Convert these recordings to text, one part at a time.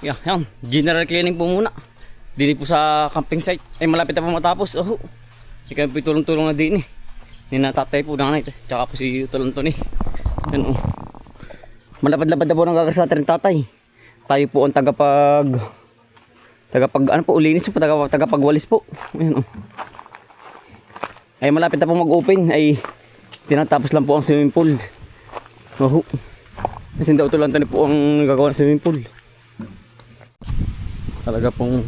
Yan. General cleaning po muna. Dini po sa camping site. Ay malapit na po matapos. Oh. Ikaw po tulong-tulong na din eh. Ninatatay po nanay. Tsaka po si Tulong-Tuni. Yan oh. Malapad-lapad na po ng gagasata rin tatay. Tayo po ang tagapag ano po ulinis po. Tagapagwalis po. Yan oh. Ay malapit na po mag-open. Ay tinatapos lang po ang swimming pool. Oh. Kasi daw Tulong-Tuni po ang gagawa ng swimming pool. Talaga pong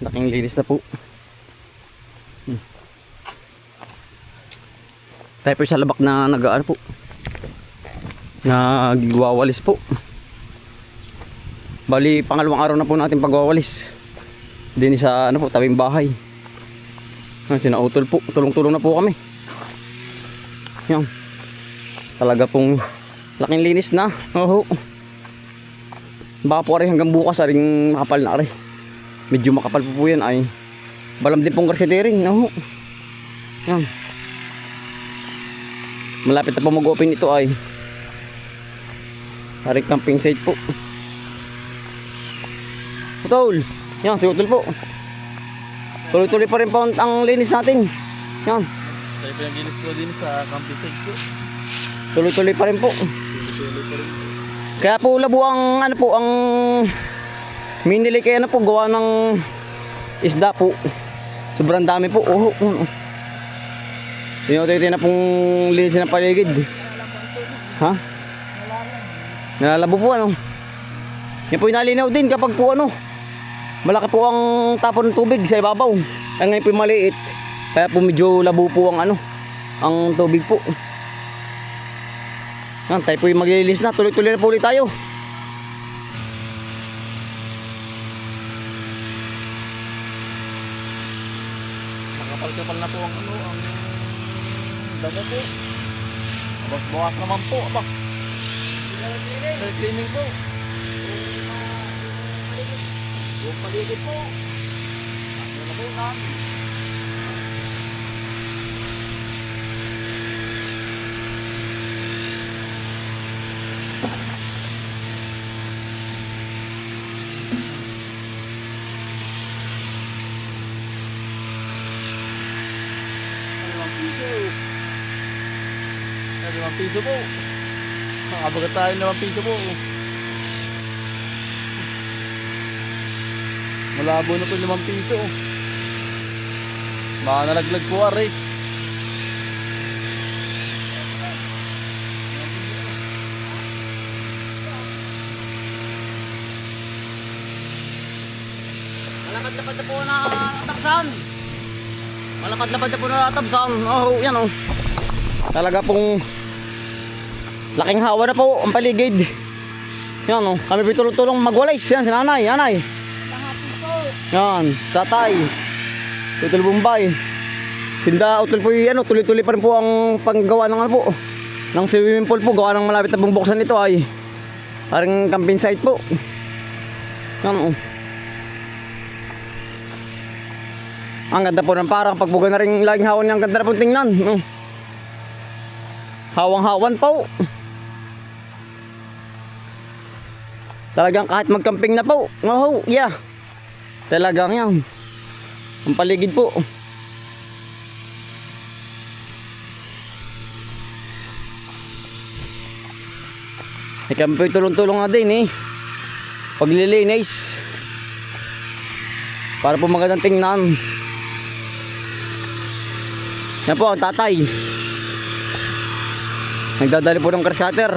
laking linis na po. Tayo po sa labak na nag-ano po, nagwawalis po. Bali pangalawang araw na po natin pagwawalis din sa ano po, tabing bahay. Sinautol po, tulong-tulong na po kami. Yan. Talaga pong laking linis na. Oh. Baka po rin hanggang bukas rin makapal na rin. Medyo makapal po yan ay balam din pong karsitering. No? Yan. Malapit na po mag-open ito ay haring camping site po. Utol. Yan, si Utol po. Tuloy-tuloy pa rin po ang linis natin. Yan. Tayo pa yung linis po din sa camping site po. Tuloy-tuloy pa rin po. Tuloy-tuloy pa rin po. Kaya po labo ang ano po ang minili kaya na po gawa ng isda po. Sobrang dami po. Oh. Ito na pong linisin ng paligid. Ha? Nalalabo po ano. Yan po yung nalinaw din kapag po ano. Malaki po ang tapon ng tubig sa ibabaw. Ay ngayon po yung maliit. Kaya po medyo labo po ang ano. Ang tubig po. Yan, tayo po yung maglilinis na. Tuloy-tuloy na po ulit tayo. Nakapal-kapal na po ang ano, ang damo po. Abas-bawas naman po, aba. Cleaning po. Yung paligid po. Ano na po namin. ₱5 po. Nakabagat tayo ng ₱5 po. Malabo na po ₱5. Baka nalaglag po aray. Malapad-lapad na po na taksan. Malapad-lapad na po na taksan. Oh, yan oh. Talaga pong laking hawa na po ang paligid. Yan oh. Kami tulong-tulong magwalis. Yan si nanay. Nanay. Yan. Tatay. Utol Bombay. Tinda utol po yan. Tuloy-tuloy pa rin po ang panggawa ng ano po. Ng swimming pool po. Gawa ng malapit na pong buksan ito ay parang camping site po. Yan oh. Ang ganda po ng parang pagbuga na rin laging hawan niya. Ang ganda na po tingnan. Hawang-hawan po. Talagang kahit magcamping na po. Oh, yeah. Talagang yan. Ang paligid po. Ay kami po tulong-tulong na din eh. Paglilinis. Para po magandang tingnan. Yan po ang tatay. Nagdadali po ng car shutter.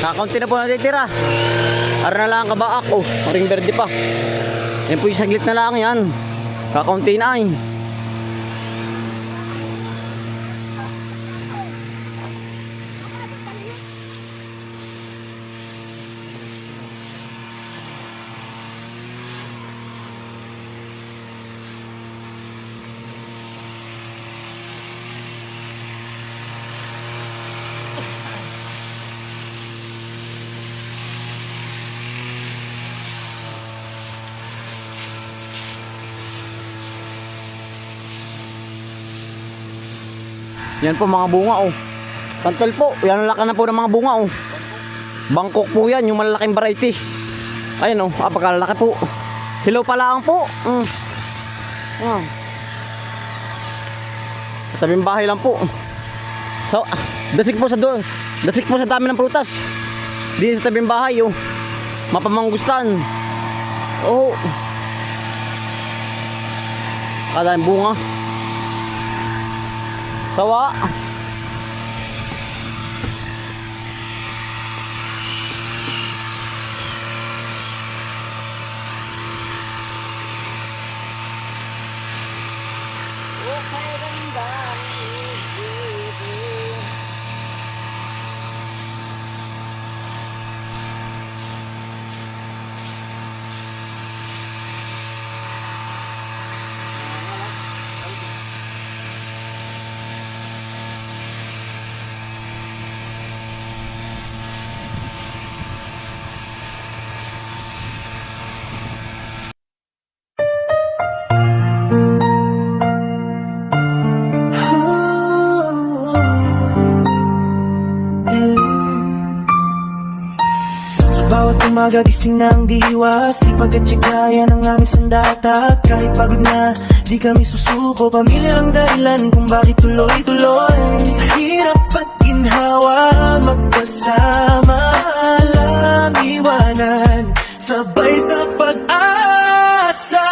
Kakaunti na po natitira. Ara na lang kabaak. Oh, maring berde pa. Yan po yung saglit na lang yan. Kakaunti na ay. Yan po mga bunga oh. Santol po, yan ang laki na po ng mga bunga oh. Bangkok po yan, yung malalaking variety. Ayun oh, pagkalalaki po. Hilaw pa lang po. Yan. Sa tabing bahay lang po. So, dasik po sa doon. Dasik po sa dami ng prutas. Di sa tabing bahay oh. Mapamangustan. Oh. Kadaming bunga. Sawa. Bawat umaga gising ng diwa, sipag at tsigaya ng aming sandata. Kahit pagod na, di kami susuko. Pamilya ang dahilan kung bakit tuloy-tuloy. Sa hirap at ginhawa, magkasama, alam iwanan, sabay sa pag-asa.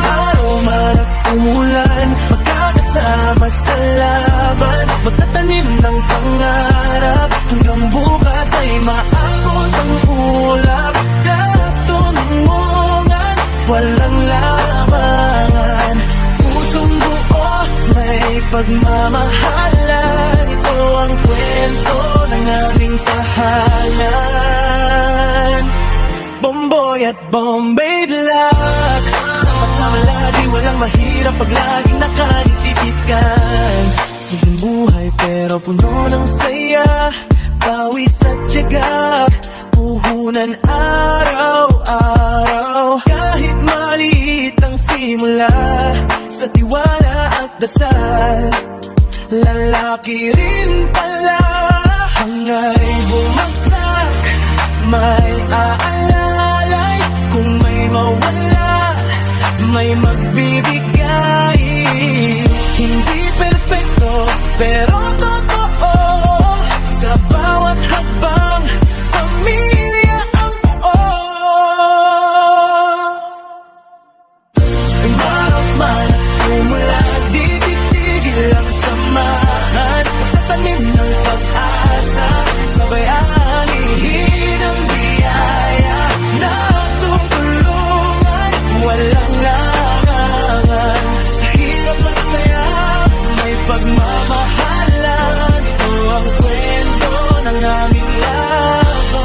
Araw man at umulan, magkakasama sa laban, magtatanim ng pangarap, hanggang bukas ay maabot ang ulap. Katunungan, walang labangan, pusong buo, may pagmamahalan. Ito ang kwento ng aming tahanan. Bomboy at Bombay Black, sama-sama lagi, walang mahirap pag laging nakalitipikan. Simpleng buhay pero puno ng saya, pawis at tiyaga, puhunan araw-araw. Kahit maliit ang simula, sa tiwala at dasal, lalaki rin pala. Hangay bumagsak, may aalalay, kung may mawala, may magbibigay. Hindi perfecto, pero totoo, sa bawat hakbang, pamilya ang buo. Umarap man at umula, di titigil ang samahan, magtatanim ng pag-asa, sabay alihin ang biyaya, nagtutulungan, walang larangan. Sa hirap at saya, may pagmamahalan. Ito ang kwento ng aming laban.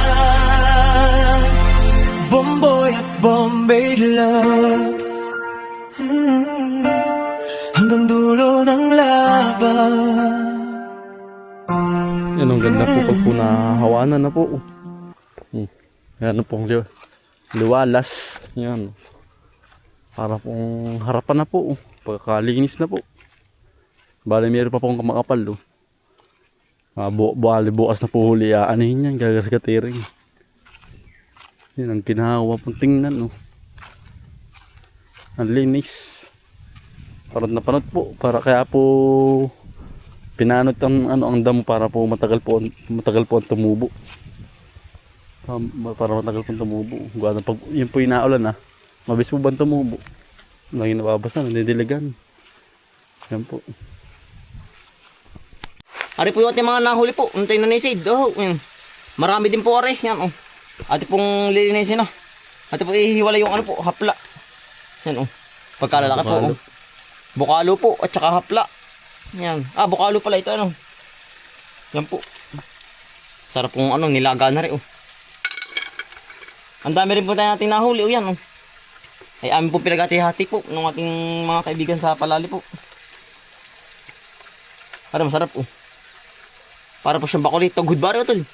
Bomboy at Bombay Love, hanggang dulo ng laban. Yan ang ganda po pag po nahawanan na po. Yan pong liwalas. Yan. Para pong harapan na po. Pagkalinis na po. Bale meron pa pong kamakapal. Bukas na po huli. Anihin yan. Gagasgatiring. Yan ang ginawa pong tingnan. Ang linis. Parang napanot po. Para kaya po pinanot ang damo para po matagal po ang tumubo. Para matagal po ang tumubo. Pag yun po inaulan mabilis po ba ang tumubo? Lagi nababasa, nandidiligan. Yan po. Ari po yung ating mga nahuli po. Untay na nisid. Oh, yan. Marami din po ari. Yan oh. Ate pong lilinisin Ate po ihiwala yung ano po, hapla. Yan oh. Pagkalalaki po. Oh. Bukalo po at saka hapla. Yan. Bukalo pala ito ano. Yan po. Sarap pong nilaga na rin oh. Ang dami rin po tayo natin nahuli oh yan oh. Ay amin po pinagati-hati po ng ating mga kaibigan sa palali po. Para masarap oh. Para po siyang bakulit. Good bari oh tol.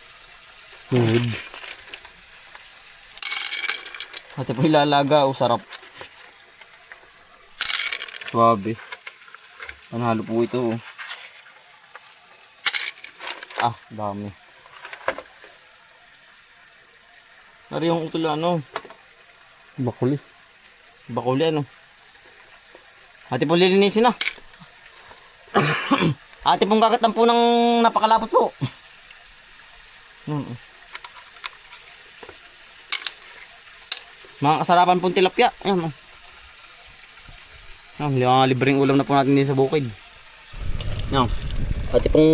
Good. Ate po ilalaga oh, sarap. Suwabe. Panalo po ito oh. Ah, dami. Nari yung utol ano, Bakuli. bakuli ano. Ate po lilinisin na. Ate pong gagatan po ng napakalapot po. Mga kasarapan pong tilapia. Ayan. Mga libreng ulam na po natin din sa bukid. Ayan. Ate pong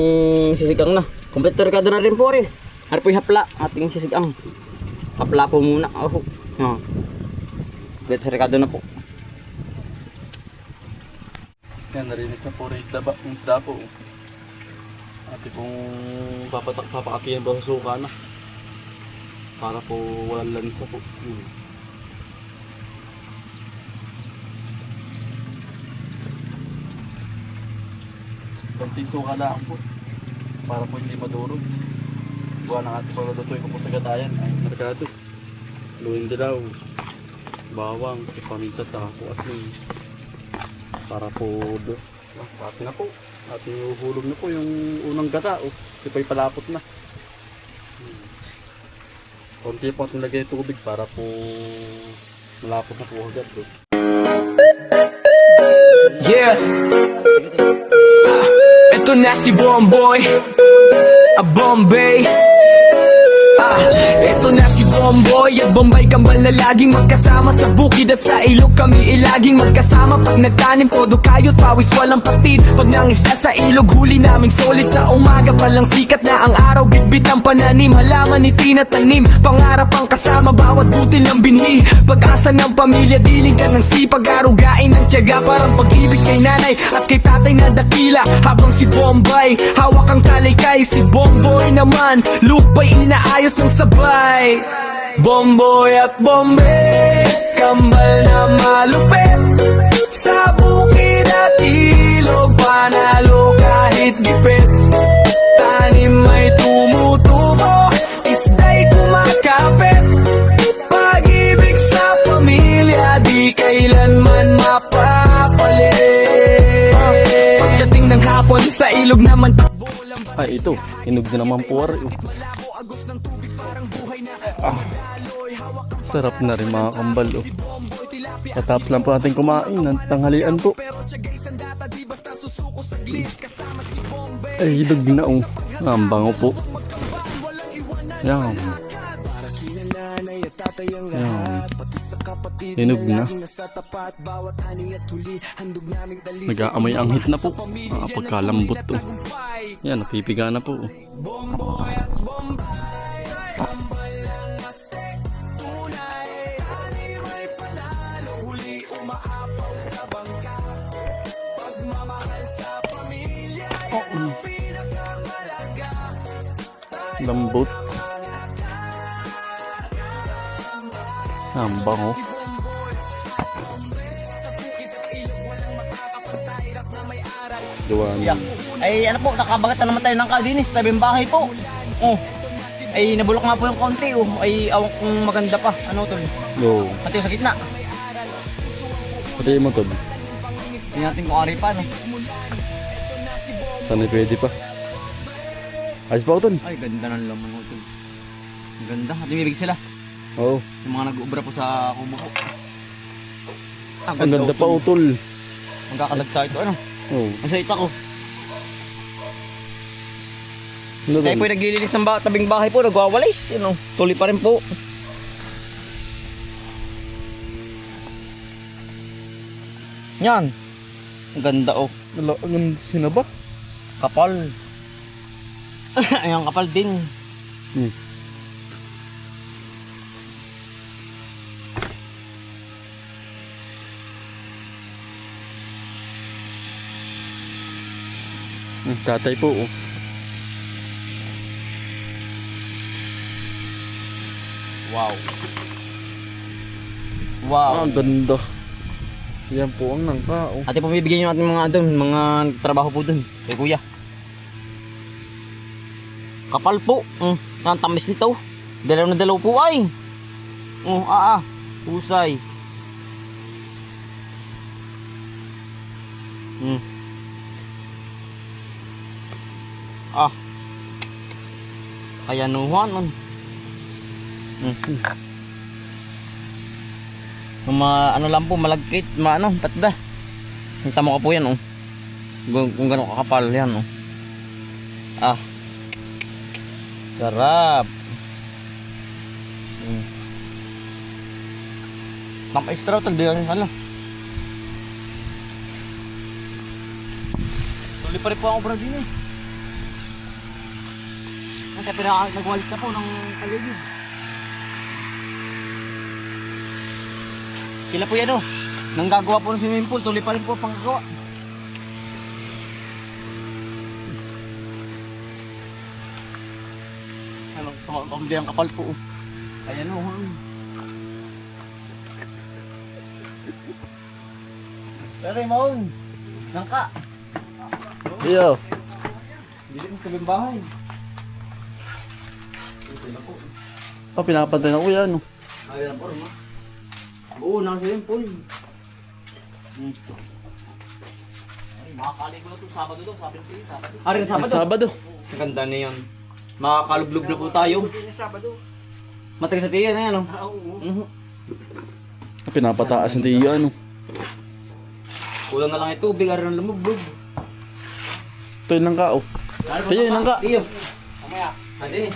sisigang na. Kompleto rekado na rin po rin. Ano po yung hapla. Ating sisigang. Hapla po muna. Oh. Ayan. Kompleto rekado na po. Yan, narinis na po rin yung isda po. Ate pong papakapiyan ba sa suka na. Para po walang lansa po. Konting suka lang po. Para po hindi madurog. Buwan ng ating paglutuin ko po sa gatayan ay merkado. Luwing dilaw. Bawang, paminta, tako, asin. Para po pati na po at ihuhulog na po yung unang gata sipay palapot na konti po at nilagay tubig para po malapot na po agad Yeah. Ito na si Bomboy, a Bombay. Ito na si Bomboy at Bombay Kambal na laging magkasama sa bukid at sa ilog kami ilaging magkasama. Pag nagtanim todo kayo't pawis walang patid. Pag nangisda sa ilog huli naming solid. Sa umaga palang sikat na ang araw bitbit ang pananim. Halaman ni tinatanim, pangarap ang kasama bawat butil ng binhi. Pag-asa ng pamilya diling ka ng sipag. Arugain ng tiyaga parang pag-ibig kay nanay at kay tatay na dakila. Habang si Bombay hawak ang kalaykay, si Bomboy naman lupay inaayos ng sabay. Bomboy at Bombay, kambal na malupit. Sa bukid at ilog, panalo kahit gipit. Tanim may tumutubo, isda'y kumakapit. Pag-ibig sa pamilya, di kailanman mapapalit. Pagdating ng hapon, sa ilog naman takbo. ay ito inog na naman po sarap na rin mga kambal patapos lang po natin kumain ng tanghalian po ay inog na ang bango po yan hinog na nag-aamoy ang hit na po pagkalambot to yan napipiga na po lambot ang bango Yeah. Ay ano po, nakabagatan naman tayo ng kadinis, tabing bahay po. Oh. Ay nabulok nga po yung konti oh. Ay awang kung maganda pa. Ano tol? no Pati sa gitna. pati mo to Tingnan natin kung ari pa no. sana pwede pa ayos pa utol Ay ganda ng laman mo tol. Ang ganda, at imibig sila. oo Yung mga nag-ubra po sa kubo po. ang ganda pa utol Magkakadagta ito ano. oo Ang saita ko. ano Tayo po naglilinis ng tabing bahay po, nagwawalis. Yun, tuloy pa rin po. Yan. Ang ganda oh. ang sinaba Kapal. Ayan, kapal din. tatay po Wow. Wow. ang ganda yan po ang nangka Ate, pumibigyan yung ating mga doon, mga trabaho po doon. Kay kuya. Kapal po. Ang tamis nito. Dalaw na dalaw po ay. Pusay. Kayanuhan. Ano lang po, malagkit, patda. Kita mo ka po yan, oh. Kung gano'ng kakapal yan, oh. Ah. Sarap. Mapa-extra ito, di yan, hala. Tuloy pa rin po ako, bro, din eh. Kaya nagwalis na po ng kaligid. Sila po yan, oh. Nang gagawa po ng swimming pool, tuloy pa rin po panggagawa. Pamili ang kapal po. Ayan o. Pero Maun, nangka. Iyo. Dito mo sa bahay. Pinapantay na kuya, no? Ayan po, ma. Oo, nasa yung pool. Ay, makakaligo na ito. Sabado daw, sabi ng tiyo. Rin Sabado. Sabado. Maganda na yan. Makakalublog na po tayo. Matagal sa tiyo na yan, oh. Pinapataas ng tiyo, ano? Kulang na lang ito, tubig, arin ng lumublog. Ito yung langka, oh. Tiyo, yung langka. Tiyo. Mamaya. Hindi.